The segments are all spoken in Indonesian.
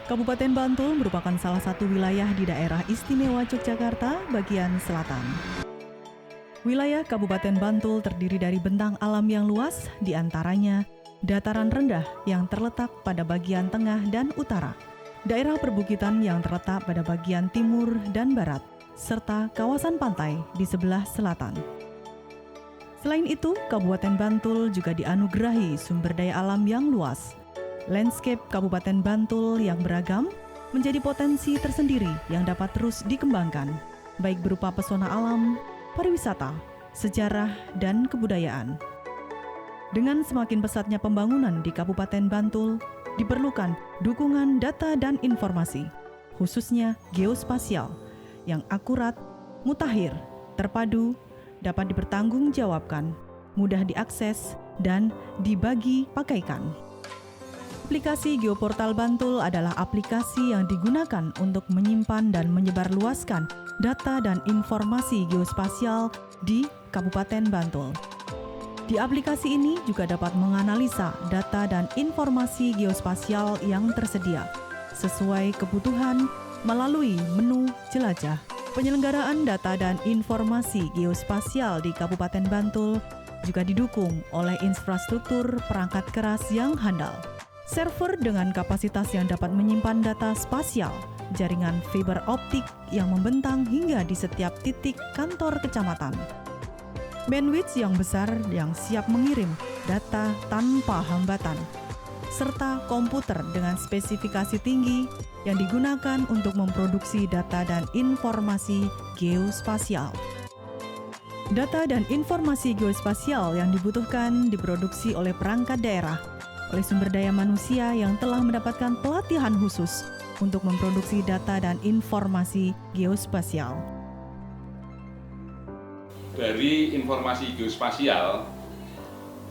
Kabupaten Bantul merupakan salah satu wilayah di daerah istimewa Yogyakarta bagian selatan. Wilayah Kabupaten Bantul terdiri dari bentang alam yang luas, di antaranya dataran rendah yang terletak pada bagian tengah dan utara, daerah perbukitan yang terletak pada bagian timur dan barat, serta kawasan pantai di sebelah selatan. Selain itu, Kabupaten Bantul juga dianugerahi sumber daya alam yang luas. Landscape Kabupaten Bantul yang beragam menjadi potensi tersendiri yang dapat terus dikembangkan, baik berupa pesona alam, pariwisata, sejarah, dan kebudayaan. Dengan semakin pesatnya pembangunan di Kabupaten Bantul, diperlukan dukungan data dan informasi, khususnya geospasial, yang akurat, mutakhir, terpadu, dapat dipertanggungjawabkan, mudah diakses, dan dibagi pakaikan. Aplikasi Geoportal Bantul adalah aplikasi yang digunakan untuk menyimpan dan menyebarluaskan data dan informasi geospasial di Kabupaten Bantul. Di aplikasi ini juga dapat menganalisa data dan informasi geospasial yang tersedia sesuai kebutuhan melalui menu jelajah. Penyelenggaraan data dan informasi geospasial di Kabupaten Bantul juga didukung oleh infrastruktur perangkat keras yang handal. Server dengan kapasitas yang dapat menyimpan data spasial, jaringan fiber optik yang membentang hingga di setiap titik kantor kecamatan. Bandwidth yang besar yang siap mengirim data tanpa hambatan, serta komputer dengan spesifikasi tinggi yang digunakan untuk memproduksi data dan informasi geospasial. Data dan informasi geospasial yang dibutuhkan diproduksi oleh perangkat daerah, oleh sumber daya manusia yang telah mendapatkan pelatihan khusus untuk memproduksi data dan informasi geospasial. Dari informasi geospasial,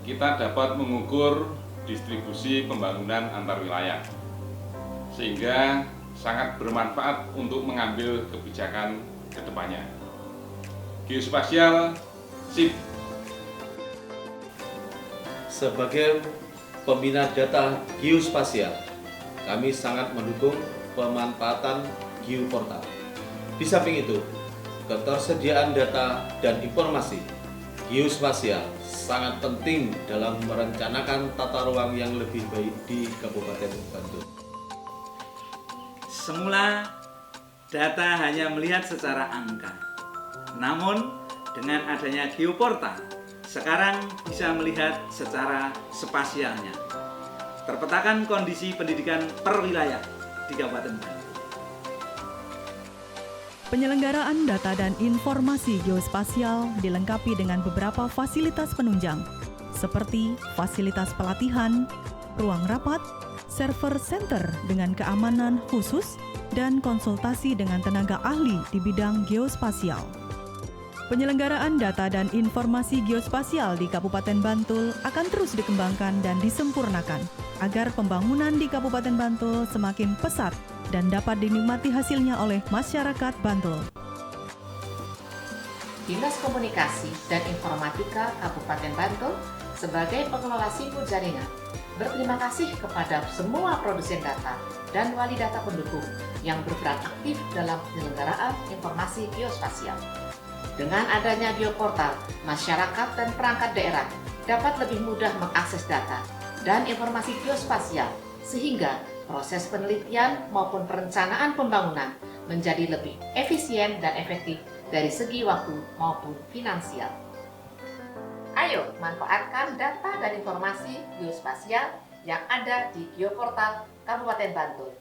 kita dapat mengukur distribusi pembangunan antar wilayah, sehingga sangat bermanfaat untuk mengambil kebijakan ke depannya. Geospasial SIP sebagai pembina data geospasial, kami sangat mendukung pemanfaatan Geoportal. Di samping itu, ketersediaan data dan informasi geospasial sangat penting dalam merencanakan tata ruang yang lebih baik di Kabupaten Bantul. Semula, data hanya melihat secara angka. Namun, dengan adanya Geoportal, sekarang bisa melihat secara spasialnya. Terpetakan kondisi pendidikan per wilayah di Kabupaten Bantul. Penyelenggaraan data dan informasi geospasial dilengkapi dengan beberapa fasilitas penunjang, seperti fasilitas pelatihan, ruang rapat, server center dengan keamanan khusus, dan konsultasi dengan tenaga ahli di bidang geospasial. Penyelenggaraan data dan informasi geospasial di Kabupaten Bantul akan terus dikembangkan dan disempurnakan agar pembangunan di Kabupaten Bantul semakin pesat dan dapat dinikmati hasilnya oleh masyarakat Bantul. Dinas Komunikasi dan Informatika Kabupaten Bantul sebagai pengelola simpul jaringan berterima kasih kepada semua produsen data dan wali data pendukung yang berperan aktif dalam penyelenggaraan informasi geospasial. Dengan adanya Geoportal, masyarakat dan perangkat daerah dapat lebih mudah mengakses data dan informasi geospasial sehingga proses penelitian maupun perencanaan pembangunan menjadi lebih efisien dan efektif dari segi waktu maupun finansial. Ayo manfaatkan data dan informasi geospasial yang ada di Geoportal Kabupaten Bantul.